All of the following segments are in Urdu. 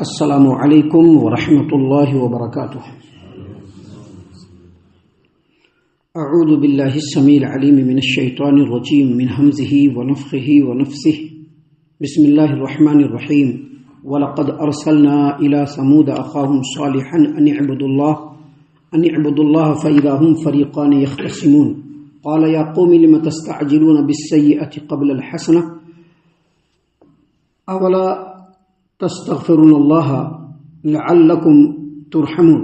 السلام علیکم ورحمۃ اللہ وبرکاتہ۔ اعوذ باللہ السمیع العلیم من الشیطان الرجیم من حمزہ ونفخہ ونفثہ۔ بسم اللہ الرحمن الرحیم۔ وَلَقَدْ أَرْسَلْنَا إِلَى ثَمُودَ أَخَاهُمْ صَالِحًا أَنِ اعْبُدُوا اللَّهَ فَإِذَا هُمْ فَرِيقَانِ يَخْتَصِمُونَ قَالَ يَا قَوْمِ لِمَ تَسْتَعْجِلُونَ بِالسَّيِّئَةِ قَبْلَ الْحَسَنَةِ أَوَلَا تستغفرون اللہ لعلکم ترحمون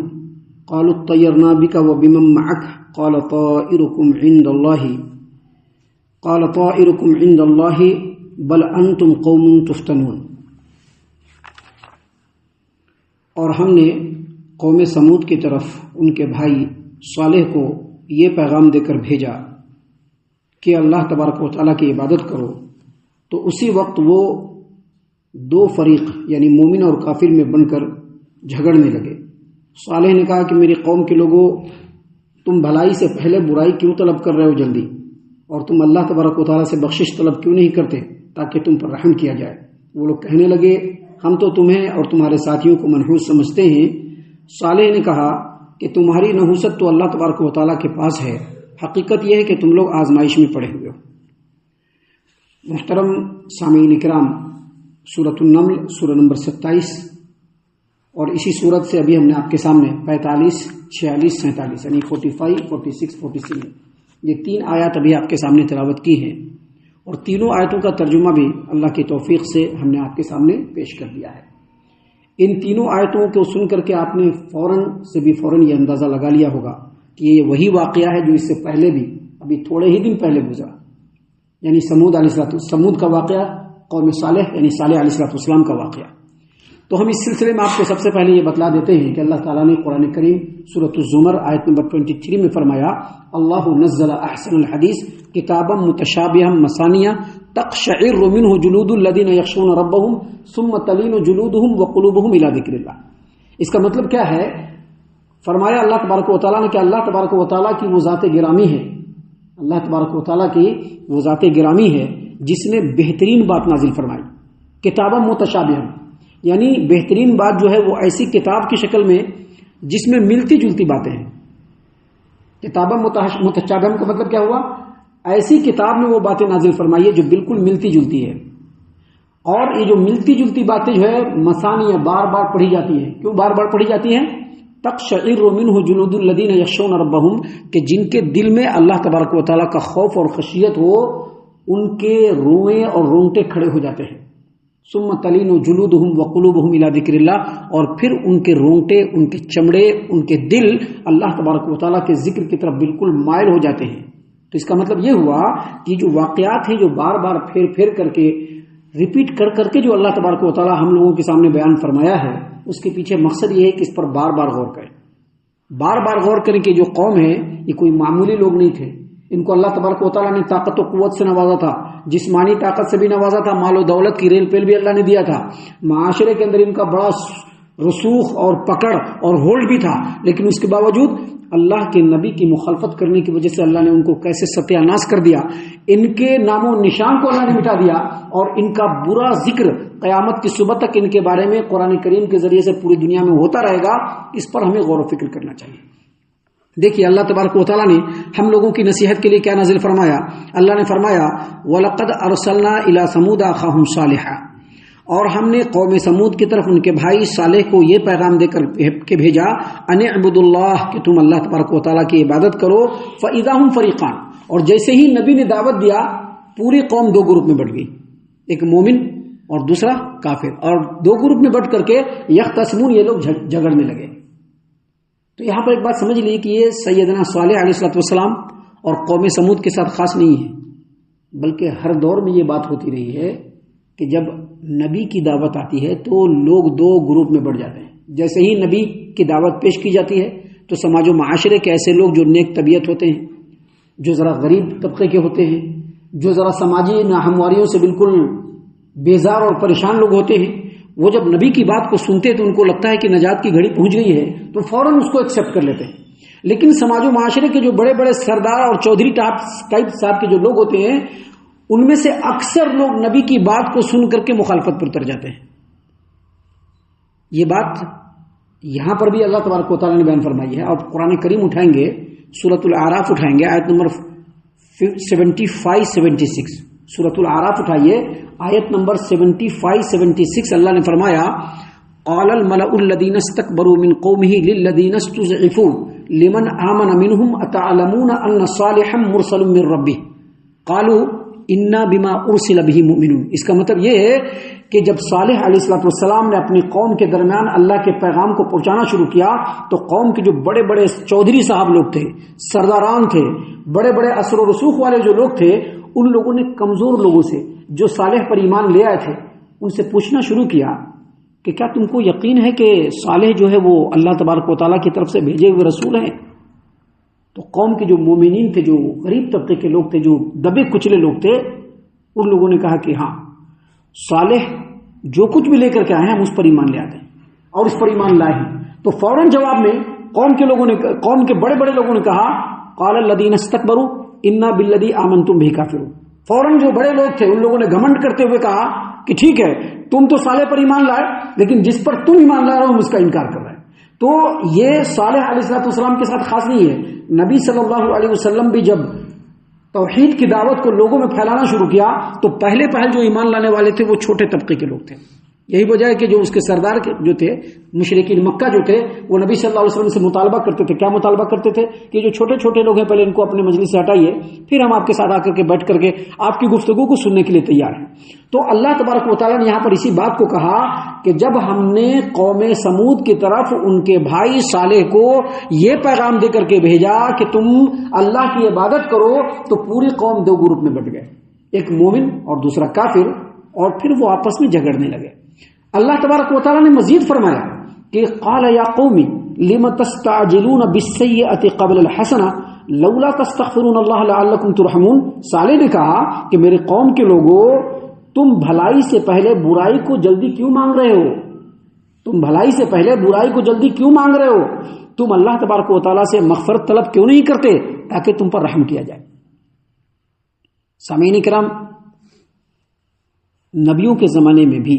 قالوا اطیرنا بک وبمن معک قال طائرکم عند اللہ بل انتم قوم تفتنون۔ اور ہم نے قوم سمود کی طرف ان کے بھائی صالح کو یہ پیغام دے کر بھیجا کہ اللہ تبارک و تعالیٰ کی عبادت کرو، تو اسی وقت وہ دو فریق یعنی مومن اور کافر میں بن کر جھگڑنے لگے۔ صالح نے کہا کہ میری قوم کے لوگوں، تم بھلائی سے پہلے برائی کیوں طلب کر رہے ہو جلدی، اور تم اللہ تبارک و تعالیٰ سے بخشش طلب کیوں نہیں کرتے تاکہ تم پر رحم کیا جائے۔ وہ لوگ کہنے لگے ہم تو تمہیں اور تمہارے ساتھیوں کو منحوس سمجھتے ہیں۔ صالح نے کہا کہ تمہاری نحوست تو اللہ تبارک و تعالیٰ کے پاس ہے، حقیقت یہ ہے کہ تم لوگ آزمائش میں پڑے ہوئے ہو۔ محترم سامعین کرام، سورۃ النمل سورہ نمبر 27 اور اسی سورت سے ابھی ہم نے آپ کے سامنے 45، 46، 47 یعنی 45، 46، 47 یہ تین آیات ابھی آپ کے سامنے تلاوت کی ہیں، اور تینوں آیتوں کا ترجمہ بھی اللہ کی توفیق سے ہم نے آپ کے سامنے پیش کر دیا ہے۔ ان تینوں آیتوں کو سن کر کے آپ نے فوراً یہ اندازہ لگا لیا ہوگا کہ یہ وہی واقعہ ہے جو اس سے پہلے بھی ابھی تھوڑے ہی دن پہلے گزرا، یعنی سمود کا واقعہ، قوم صالح یعنی صالح علیہ السلام کا واقعہ۔ تو ہم اس سلسلے میں آپ کو سب سے پہلے یہ بتلا دیتے ہیں کہ اللہ تعالیٰ نے قرآن کریم سورۃ الزمر آیت نمبر 23 میں فرمایا اللہ نزل احسن الحدیث کتابا متشابہا مثانیہ تقشعر منہ جلود الذین یخشون ربہم ثم تلین جلودہم وقلوبہم الی ذکر اللہ۔ اس کا مطلب کیا ہے؟ فرمایا اللہ تبارک و تعالیٰ نے کہ اللہ تبارک و تعالیٰ کی وہ ذات گرامی ہے، اللہ تبارک و تعالیٰ کی وہ ذات گرامی ہے جس نے بہترین بات نازل فرمائی، کتابا متشابہا، یعنی بہترین بات جو ہے وہ ایسی کتاب کی شکل میں جس میں ملتی جلتی باتیں ہیں۔ کتابا متشابہا کا مطلب کیا ہوا؟ ایسی کتاب میں وہ باتیں نازل فرمائی ہے جو بالکل ملتی جلتی ہے، اور یہ جو ملتی جلتی باتیں جو ہے مثانیہ بار بار پڑھی جاتی ہیں۔ کیوں بار بار پڑھی جاتی ہیں؟ تقشعر منہ جلود الذین یخشون ربہم، کہ جن کے دل میں اللہ تبارک و تعالیٰ کا خوف اور خشیت ہو ان کے روئیں اور رونگٹے کھڑے ہو جاتے ہیں۔ ثم تلین جلودہم وقلوبہم الی ذکر اللہ، اور پھر ان کے رونگٹے، ان کے چمڑے، ان کے دل اللہ تبارک و تعالیٰ کے ذکر کی طرف بالکل مائل ہو جاتے ہیں۔ تو اس کا مطلب یہ ہوا کہ جو واقعات ہیں جو بار بار پھیر کر کے ریپیٹ کر کے جو اللہ تبارک و تعالیٰ ہم لوگوں کے سامنے بیان فرمایا ہے، اس کے پیچھے مقصد یہ ہے کہ اس پر بار بار غور کریں، بار بار غور کریں کہ جو قوم ہے یہ کوئی معمولی لوگ نہیں تھے، ان کو اللہ تبارک و تعالیٰ نے طاقت و قوت سے نوازا تھا، جسمانی طاقت سے بھی نوازا تھا، مال و دولت کی ریل پیل بھی اللہ نے دیا تھا، معاشرے کے اندر ان کا بڑا رسوخ اور پکڑ اور ہولڈ بھی تھا، لیکن اس کے باوجود اللہ کے نبی کی مخالفت کرنے کی وجہ سے اللہ نے ان کو کیسے ستیہ ناش کر دیا، ان کے نام و نشان کو اللہ نے مٹا دیا، اور ان کا برا ذکر قیامت کی صبح تک ان کے بارے میں قرآن کریم کے ذریعے سے پوری دنیا میں ہوتا رہے گا۔ اس پر ہمیں غور و فکر کرنا چاہیے۔ دیکھیے اللہ تبارک و تعالیٰ نے ہم لوگوں کی نصیحت کے لیے کیا نازل فرمایا؟ اللہ نے فرمایا وَلَقَدْ أَرْسَلْنَا إِلَى ثَمُودَ أَخَاهُمْ صَالِحًا، اور ہم نے قوم سمود کی طرف ان کے بھائی صالح کو یہ پیغام دے کر کے بھیجا أَنِ اعْبُدُوا اللَّهَ، کہ تم اللہ تبارک و تعالیٰ کی عبادت کرو، فَإِذَا هُمْ فَرِيقَانِ، اور جیسے ہی نبی نے دعوت دیا پوری قوم دو گروپ میں بٹ گئی، ایک مومن اور دوسرا کافر، اور دو گروپ میں بٹ کر کے یختصمون، یہ لوگ جھگڑنے لگے۔ تو یہاں پر ایک بات سمجھ لیے کہ یہ سیدنا صالح علیہ السلام اور قوم سمود کے ساتھ خاص نہیں ہے، بلکہ ہر دور میں یہ بات ہوتی رہی ہے کہ جب نبی کی دعوت آتی ہے تو لوگ دو گروپ میں بڑھ جاتے ہیں۔ جیسے ہی نبی کی دعوت پیش کی جاتی ہے تو سماج و معاشرے کے ایسے لوگ جو نیک طبیعت ہوتے ہیں، جو ذرا غریب طبقے کے ہوتے ہیں، جو ذرا سماجی ناہمواریوں سے بالکل بیزار اور پریشان لوگ ہوتے ہیں، وہ جب نبی کی بات کو سنتے تو ان کو لگتا ہے کہ نجات کی گھڑی پہنچ گئی ہے، تو فوراً اس کو ایکسیپٹ کر لیتے ہیں۔ لیکن سماج و معاشرے کے جو بڑے بڑے سردار اور چودھری ٹائپ صاحب کے جو لوگ ہوتے ہیں، ان میں سے اکثر لوگ نبی کی بات کو سن کر کے مخالفت پر اتر جاتے ہیں۔ یہ بات یہاں پر بھی اللہ تبارک و تعالیٰ نے بیان فرمائی ہے. اور قرآن کریم اٹھائیں گے، سورۃ الاعراف اٹھائیں گے، آیت نمبر 75-76. سورۃ الاعراف اٹھائیے، آیت نمبر 75-76. اللہ نے فرمایا قال الملأ الذين استكبروا من قومه للذين استضعفوا لمن آمن منهم أتعلمون أن صالحا مرسل من ربه قالوا انا بما ارسل به مؤمنون. اس کا مطلب یہ ہے کہ جب صالح علیہ الصلوۃ والسلام نے اپنی قوم کے درمیان اللہ کے پیغام کو پہنچانا شروع کیا تو قوم کے جو بڑے بڑے چودھری صاحب لوگ تھے، سرداران تھے، بڑے بڑے اثر و رسوخ والے جو لوگ تھے، ان لوگوں نے کمزور لوگوں سے جو صالح پر ایمان لے آئے تھے ان سے پوچھنا شروع کیا کہ کیا تم کو یقین ہے کہ صالح جو ہے وہ اللہ تبارک و تعالیٰ کی طرف سے بھیجے ہوئے رسول ہیں؟ تو قوم کے جو مومنین تھے، جو غریب طبقے کے لوگ تھے، جو دبے کچلے لوگ تھے، ان لوگوں نے کہا کہ ہاں صالح جو کچھ بھی لے کر کے آئے ہیں ہم اس پر ایمان لے آتے ہیں اور اس پر ایمان لائے ہیں. تو فوراً جواب میں قوم کے بڑے بڑے لوگوں نے کہا قال الذین استکبروا انا بالذی آمنتم بہ کافرون. فوراً جو بڑے لوگ تھے ان لوگوں نے گھمنڈ کرتے ہوئے کہا کہ ٹھیک ہے تم تو صالح پر ایمان لائے لیکن جس پر تم ایمان لا رہے ہو ہم اس کا انکار کر رہے ہیں. تو یہ صالح علیہ السلام کے ساتھ خاص نہیں ہے. نبی صلی اللہ علیہ وسلم بھی جب توحید کی دعوت کو لوگوں میں پھیلانا شروع کیا تو پہلے جو ایمان لانے والے تھے وہ چھوٹے طبقے کے لوگ تھے. یہی وجہ ہے کہ جو اس کے سردار جو تھے مشرکین مکہ جو تھے وہ نبی صلی اللہ علیہ وسلم سے مطالبہ کرتے تھے. کیا مطالبہ کرتے تھے کہ جو چھوٹے چھوٹے لوگ ہیں پہلے ان کو اپنے مجلس سے ہٹائیے، پھر ہم آپ کے ساتھ آ کر کے بیٹھ کر کے آپ کی گفتگو کو سننے کے لیے تیار ہیں. تو اللہ تبارک و تعالیٰ نے یہاں پر اسی بات کو کہا کہ جب ہم نے قوم سمود کی طرف ان کے بھائی صالح کو یہ پیغام دے کر کے بھیجا کہ تم اللہ کی عبادت کرو تو پوری قوم دو گروپ میں بٹ گئے، ایک مومن اور دوسرا کافر، اور پھر وہ آپس میں جھگڑنے لگے. اللہ تبارک و تعالیٰ نے مزید فرمایا کہ قال یا قوم لم تستعجلون بالسیئۃ قبل الحسنہ لولا تستغفرون اللہ لعلکم ترحمون. صالح نے کہا کہ میرے قوم کے لوگوں تم بھلائی سے پہلے برائی کو جلدی کیوں مانگ رہے ہو؟ تم بھلائی سے پہلے برائی کو جلدی کیوں مانگ رہے ہو؟ تم اللہ تبارک و تعالیٰ سے مغفرت طلب کیوں نہیں کرتے تاکہ تم پر رحم کیا جائے؟ سامعین کرام، نبیوں کے زمانے میں بھی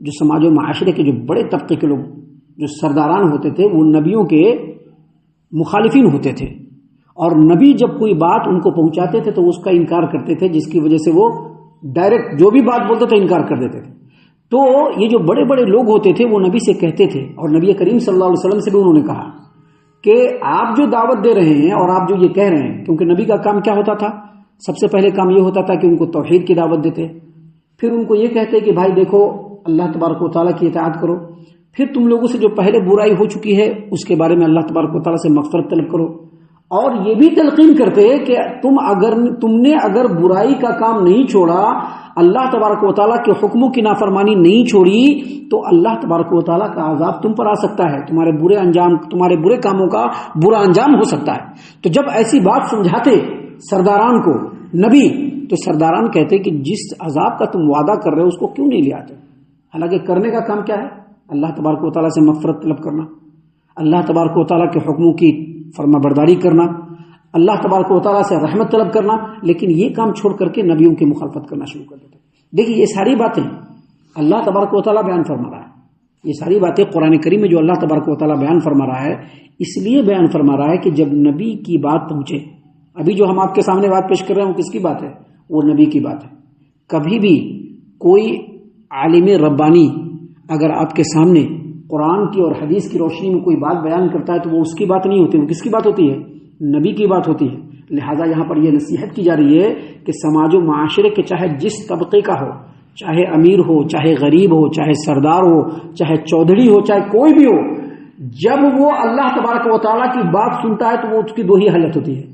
جو سماج و معاشرے کے جو بڑے طبقے کے لوگ جو سرداران ہوتے تھے وہ نبیوں کے مخالفین ہوتے تھے، اور نبی جب کوئی بات ان کو پہنچاتے تھے تو اس کا انکار کرتے تھے، جس کی وجہ سے وہ ڈائریکٹ جو بھی بات بولتے تھے انکار کر دیتے تھے. تو یہ جو بڑے بڑے لوگ ہوتے تھے وہ نبی سے کہتے تھے، اور نبی کریم صلی اللہ علیہ وسلم سے بھی انہوں نے کہا کہ آپ جو دعوت دے رہے ہیں اور آپ جو یہ کہہ رہے ہیں، کیونکہ نبی کا کام کیا ہوتا تھا؟ سب سے پہلے کام یہ ہوتا تھا کہ ان کو توحید کی دعوت دیتے، پھر ان کو یہ کہتے کہ بھائی دیکھو اللہ تبارک و تعالیٰ کی اطاعت کرو، پھر تم لوگوں سے جو پہلے برائی ہو چکی ہے اس کے بارے میں اللہ تبارک و تعالیٰ سے مغفرت طلب کرو، اور یہ بھی تلقین کرتے کہ تم نے اگر برائی کا کام نہیں چھوڑا، اللہ تبارک و تعالیٰ کے حکموں کی نافرمانی نہیں چھوڑی تو اللہ تبارک و تعالیٰ کا عذاب تم پر آ سکتا ہے، تمہارے برے کاموں کا برا انجام ہو سکتا ہے. تو جب ایسی بات سمجھاتے سرداران کو نبی، تو سرداران کہتے کہ جس عذاب کا تم وعدہ کر رہے ہو اس کو کیوں نہیں لے آتے؟ حالانکہ کرنے کا کام کیا ہے؟ اللہ تبارک و تعالیٰ سے مغفرت طلب کرنا، اللہ تبارک و تعالیٰ کے حکموں کی فرما برداری کرنا، اللہ تبارک و تعالیٰ سے رحمت طلب کرنا، لیکن یہ کام چھوڑ کر کے نبیوں کی مخالفت کرنا شروع کر دیتے. دیکھیے یہ ساری باتیں اللہ تبارک و تعالیٰ بیان فرما رہا ہے، یہ ساری باتیں قرآن کریم میں جو اللہ تبارک و تعالیٰ بیان فرما رہا ہے اس لیے بیان فرما رہا ہے کہ جب نبی کی بات پہنچے، ابھی جو ہم آپ کے سامنے بات پیش کر رہے ہیں وہ کس کی بات ہے؟ وہ نبی کی بات ہے. کبھی بھی کوئی عالم ربانی اگر آپ کے سامنے قرآن کی اور حدیث کی روشنی میں کوئی بات بیان کرتا ہے تو وہ اس کی بات نہیں ہوتی، وہ کس کی بات ہوتی ہے؟ نبی کی بات ہوتی ہے. لہٰذا یہاں پر یہ نصیحت کی جا رہی ہے کہ سماج و معاشرے کے چاہے جس طبقے کا ہو، چاہے امیر ہو، چاہے غریب ہو، چاہے سردار ہو، چاہے چودھری ہو، چاہے کوئی بھی ہو، جب وہ اللہ تبارک و تعالیٰ کی بات سنتا ہے تو وہ اس کی دو ہی حالت ہوتی ہے.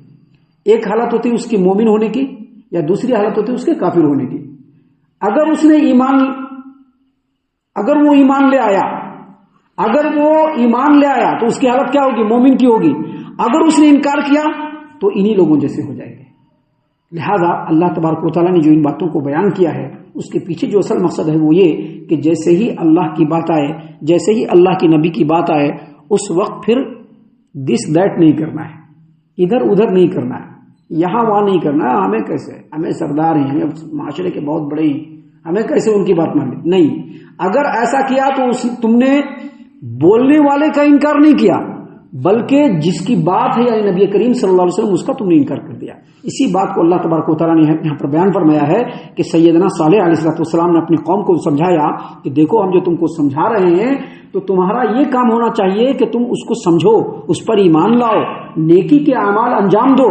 ایک حالت ہوتی ہے اس کی مومن ہونے کی، یا دوسری حالت ہوتی ہے اس کے کافر ہونے کی. اگر وہ ایمان لے آیا تو اس کی حالت کیا ہوگی؟ مومن کی ہوگی. اگر اس نے انکار کیا تو انہی لوگوں جیسے ہو جائے گے. لہذا اللہ تبارک و تعالیٰ نے جو ان باتوں کو بیان کیا ہے اس کے پیچھے جو اصل مقصد ہے وہ یہ کہ جیسے ہی اللہ کی بات آئے، جیسے ہی اللہ کی نبی کی بات آئے، اس وقت پھر دس دیٹ نہیں کرنا ہے، ادھر ادھر نہیں کرنا ہے، یہاں وہاں نہیں کرنا ہے. ہمیں کیسے، ہمیں سردار ہیں، ہمیں معاشرے کے بہت بڑے ہیں، ہمیں کیسے ان کی بات ماننی؟ نہیں. اگر ایسا کیا تو تم نے بولنے والے کا انکار نہیں کیا، بلکہ جس کی بات ہے یعنی نبی کریم صلی اللہ علیہ وسلم اس کا تم نے انکار کر دیا۔ اسی بات کو اللہ تبارک و تعالیٰ نے یہاں پر بیان فرمایا ہے کہ سیدنا صالح علیہ السلام نے اپنی قوم کو سمجھایا کہ دیکھو ہم جو تم کو سمجھا رہے ہیں تو تمہارا یہ کام ہونا چاہیے کہ تم اس کو سمجھو، اس پر ایمان لاؤ، نیکی کے اعمال انجام دو،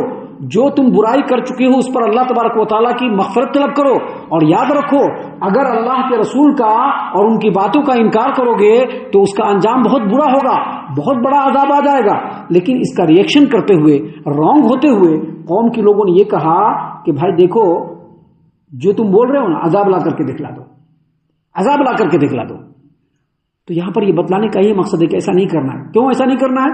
جو تم برائی کر چکے ہو اس پر اللہ تبارک و تعالیٰ کی مغفرت طلب کرو، اور یاد رکھو اگر اللہ کے رسول کا اور ان کی باتوں کا انکار کرو گے تو اس کا انجام بہت برا ہوگا، بہت بڑا عذاب آ جائے گا۔ لیکن اس کا ریئیکشن کرتے ہوئے، رانگ ہوتے ہوئے قوم کے لوگوں نے یہ کہا کہ بھائی دیکھو جو تم بول رہے ہو نا عذاب لا کر کے دکھلا دو، عذاب لا کر کے دکھلا دو۔ تو یہاں پر یہ بتلانے کا یہ مقصد ہے کہ ایسا نہیں کرنا ہے۔ کیوں ایسا نہیں کرنا ہے؟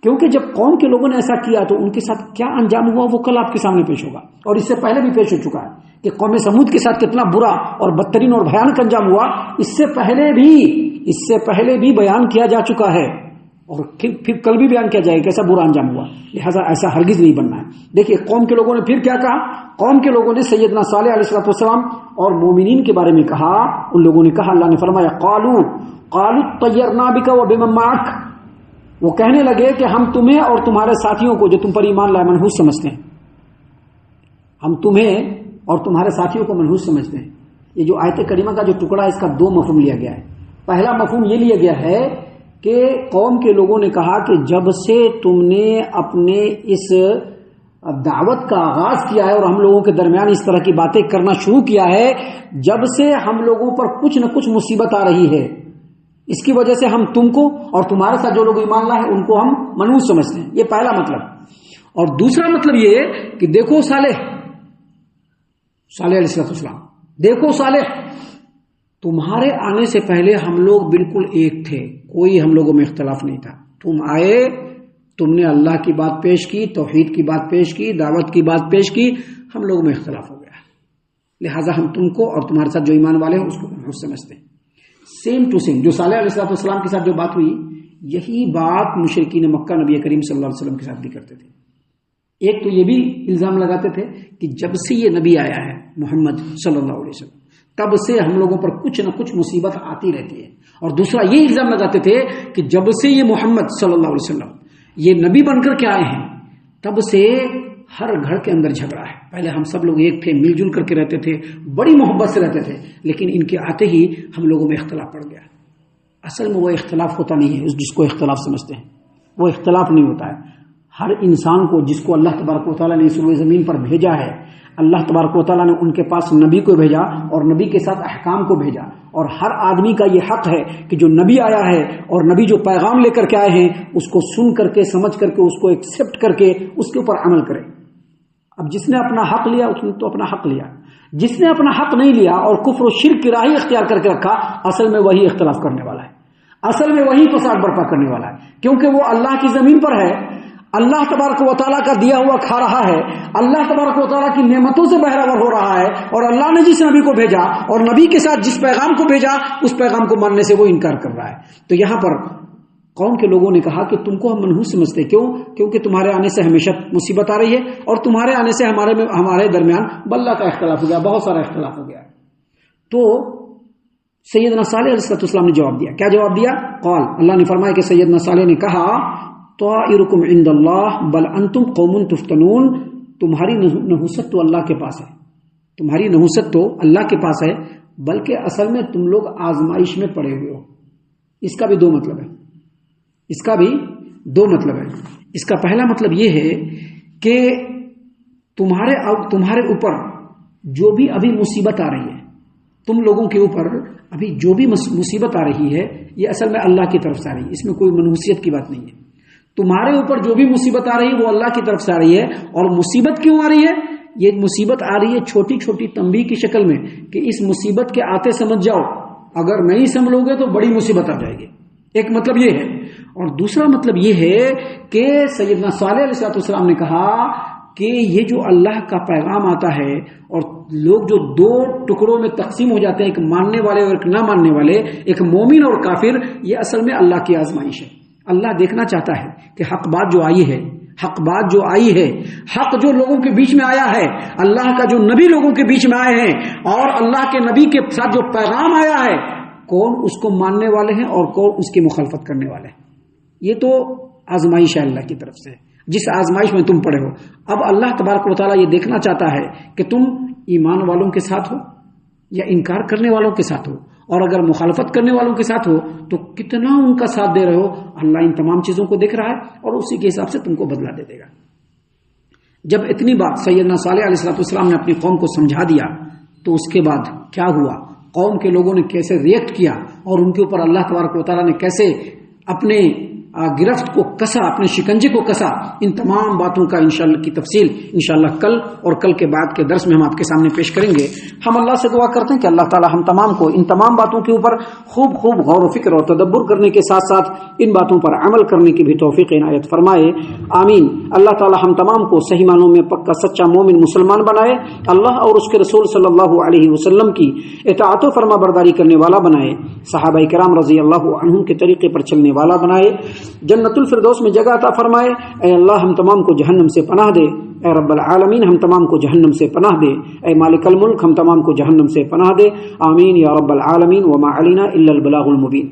کیونکہ جب قوم کے لوگوں نے ایسا کیا تو ان کے ساتھ کیا انجام ہوا وہ کل آپ کے سامنے پیش ہوگا، اور اس سے پہلے بھی پیش ہو چکا ہے کہ قوم سمود کے ساتھ کتنا برا اور بدترین اور بھیانک انجام ہوا، اس سے پہلے بھی بیان کیا جا چکا ہے، اور پھر کل بھی بیان کیا جائے گا کیسا برا انجام ہوا۔ لہذا ایسا ہرگز نہیں بننا ہے۔ دیکھیے قوم کے لوگوں نے پھر کیا کہا، قوم کے لوگوں نے سیدنا صالح علیہ السلام اور مومنین کے بارے میں کہا، ان لوگوں نے کہا، اللہ نے فرمایا قالوا طیرنا بک وبمن معک، وہ کہنے لگے کہ ہم تمہیں اور تمہارے ساتھیوں کو جو تم پر ایمان لائے منحوس سمجھتے ہیں، ہم تمہیں اور تمہارے ساتھیوں کو منحوس سمجھتے ہیں۔ یہ جو آیت کریمہ کا جو ٹکڑا ہے اس کا دو مفہوم لیا گیا ہے۔ پہلا مفہوم یہ لیا گیا ہے کہ قوم کے لوگوں نے کہا کہ جب سے تم نے اپنے اس دعوت کا آغاز کیا ہے اور ہم لوگوں کے درمیان اس طرح کی باتیں کرنا شروع کیا ہے، جب سے ہم لوگوں پر کچھ نہ کچھ مصیبت آ رہی ہے، اس کی وجہ سے ہم تم کو اور تمہارے ساتھ جو لوگ ایمان لائے ان کو ہم منحوس سمجھتے ہیں۔ یہ پہلا مطلب۔ اور دوسرا مطلب یہ کہ دیکھو صالح علیہ السلام، دیکھو صالح، تمہارے آنے سے پہلے ہم لوگ بالکل ایک تھے، کوئی ہم لوگوں میں اختلاف نہیں تھا۔ تم آئے، تم نے اللہ کی بات پیش کی، توحید کی بات پیش کی، دعوت کی بات پیش کی، ہم لوگوں میں اختلاف ہو گیا، لہٰذا ہم تم کو اور تمہارے ساتھ جو ایمان والے ہیں اس کو منحوس سمجھتے ہیں۔ سیم ٹو سیم جو صالح علیہ السلام کے ساتھ جو بات ہوئی، یہی بات مشرکین مکہ نبی کریم صلی اللہ علیہ وسلم کے ساتھ بھی کرتے تھے۔ ایک تو یہ بھی الزام لگاتے تھے کہ جب سے یہ نبی آیا ہے محمد صلی اللہ علیہ وسلم تب سے ہم لوگوں پر کچھ نہ کچھ مصیبت آتی رہتی ہے، اور دوسرا یہ الزام لگاتے تھے کہ جب سے یہ محمد صلی اللہ علیہ وسلم یہ نبی بن کر کے آئے ہیں تب سے ہر گھر کے اندر جھگڑا ہے۔ پہلے ہم سب لوگ ایک تھے، مل جل کر کے رہتے تھے، بڑی محبت سے رہتے تھے، لیکن ان کے آتے ہی ہم لوگوں میں اختلاف پڑ گیا۔ اصل میں وہ اختلاف ہوتا نہیں ہے جس کو اختلاف سمجھتے ہیں، وہ اختلاف نہیں ہوتا ہے۔ ہر انسان کو جس کو اللہ تبارک و تعالیٰ نے اس روئے زمین پر بھیجا ہے، اللہ تبارک و تعالیٰ نے ان کے پاس نبی کو بھیجا اور نبی کے ساتھ احکام کو بھیجا، اور ہر آدمی کا یہ حق ہے کہ جو نبی آیا ہے اور نبی جو پیغام لے کر کے آئے ہیں اس کو سن کر کے، سمجھ کر کے، اس کو ایکسیپٹ کر کے اس کے اوپر عمل کرے۔ اب جس نے اپنا حق لیا اس نے تو اپنا حق لیا، جس نے اپنا حق نہیں لیا اور کفر و شرک کی راہ اختیار کر کے رکھا، اصل میں وہی اختلاف کرنے والا ہے، اصل میں وہی فساد برپا کرنے والا ہے، کیونکہ وہ اللہ کی زمین پر ہے، اللہ تبارک و تعالیٰ کا دیا ہوا کھا رہا ہے، اللہ تبارک و تعالیٰ کی نعمتوں سے بہرہ ہو رہا ہے، اور اللہ نے جس نبی کو بھیجا اور نبی کے ساتھ جس پیغام کو بھیجا اس پیغام کو ماننے سے وہ انکار کر رہا ہے۔ تو یہاں پر قوم کے لوگوں نے کہا کہ تم کو ہم منحوس سمجھتے، کیوں؟ کیونکہ تمہارے آنے سے ہمیشہ مصیبت آ رہی ہے، اور تمہارے آنے سے ہمارے درمیان بلّہ کا اختلاف ہو گیا، بہت سارا اختلاف ہو گیا۔ تو سیدنا صالح علیہ السلام نے جواب دیا، کیا جواب دیا؟ قال، اللہ نے فرمایا کہ سیدنا صالح نے کہا طائرکم عند اللہ بل انتم قوم تفتنون، تمہاری نحوست تو اللہ کے پاس ہے، تمہاری نحوست تو اللہ کے پاس ہے، بلکہ اصل میں تم لوگ آزمائش میں پڑے ہوئے ہو۔ اس کا بھی دو مطلب ہے، اس کا بھی دو مطلب ہے۔ اس کا پہلا مطلب یہ ہے کہ تمہارے اوپر جو بھی ابھی مصیبت آ رہی ہے، تم لوگوں کے اوپر ابھی جو بھی مصیبت آ رہی ہے یہ اصل میں اللہ کی طرف سے آ رہی ہے، اس میں کوئی منحوسیت کی بات نہیں ہے۔ تمہارے اوپر جو بھی مصیبت آ رہی ہے وہ اللہ کی طرف سے آ رہی ہے، اور مصیبت کیوں آ رہی ہے؟ یہ مصیبت آ رہی ہے چھوٹی چھوٹی تنبیہ کی شکل میں کہ اس مصیبت کے آتے سمجھ جاؤ، اگر نہیں سمجھو گے تو بڑی مصیبت آ جائے گی۔ ایک مطلب یہ ہے، اور دوسرا مطلب یہ ہے کہ سیدنا صالح علیہ السلام نے کہا کہ یہ جو اللہ کا پیغام آتا ہے اور لوگ جو دو ٹکڑوں میں تقسیم ہو جاتے ہیں، ایک ماننے والے اور ایک نہ ماننے والے، ایک مومن اور کافر، یہ اصل میں اللہ کی آزمائش ہے۔ اللہ دیکھنا چاہتا ہے کہ حق بات جو آئی ہے، حق بات جو آئی ہے، حق جو لوگوں کے بیچ میں آیا ہے، اللہ کا جو نبی لوگوں کے بیچ میں آئے ہیں، اور اللہ کے نبی کے ساتھ جو پیغام آیا ہے، کون اس کو ماننے والے ہیں اور کون اس کی مخالفت کرنے والے ہیں. یہ تو آزمائش ہے اللہ کی طرف سے، جس آزمائش میں تم پڑے ہو. اب اللہ تبارک و تعالیٰ یہ دیکھنا چاہتا ہے کہ تم ایمان والوں کے ساتھ ہو یا انکار کرنے والوں کے ساتھ ہو، اور اگر مخالفت کرنے والوں کے ساتھ ہو تو کتنا ان کا ساتھ دے رہے ہو. اللہ ان تمام چیزوں کو دیکھ رہا ہے اور اسی کے حساب سے تم کو بدلہ دے دے گا. جب اتنی بات سیدنا صالح علیہ السلام نے اپنی قوم کو سمجھا دیا تو اس کے بعد کیا ہوا، قوم کے لوگوں نے کیسے ریئیکٹ کیا اور ان کے اوپر اللہ تبارک و تعالیٰ نے کیسے اپنے گرفت کو کسا، اپنے شکنجے کو کسا. ان تمام باتوں کا انشاءاللہ کی تفصیل انشاءاللہ کل اور کل کے بعد کے درس میں ہم آپ کے سامنے پیش کریں گے. ہم اللہ سے دعا کرتے ہیں کہ اللہ تعالی ہم تمام کو ان تمام باتوں کے اوپر خوب خوب غور و فکر اور تدبر کرنے کے ساتھ ساتھ ان باتوں پر عمل کرنے کی بھی توفیق عنایت فرمائے. آمین. اللہ تعالی ہم تمام کو صحیح معنوں میں پکا سچا مومن مسلمان بنائے. اللہ اور اس کے رسول صلی اللہ علیہ وسلم کی اطاعت و فرما برداری کرنے والا بنائے. صحابہ کرام رضی اللہ عنہم کے طریقے پر چلنے والا بنائے. جنت الفردوس میں جگہ عطا فرمائے. اے اللہ ہم تمام کو جہنم سے پناہ دے. اے رب العالمین ہم تمام کو جہنم سے پناہ دے. اے مالک الملک ہم تمام کو جہنم سے پناہ دے. آمین یا رب العالمین. وما علینا الا البلاغ المبین.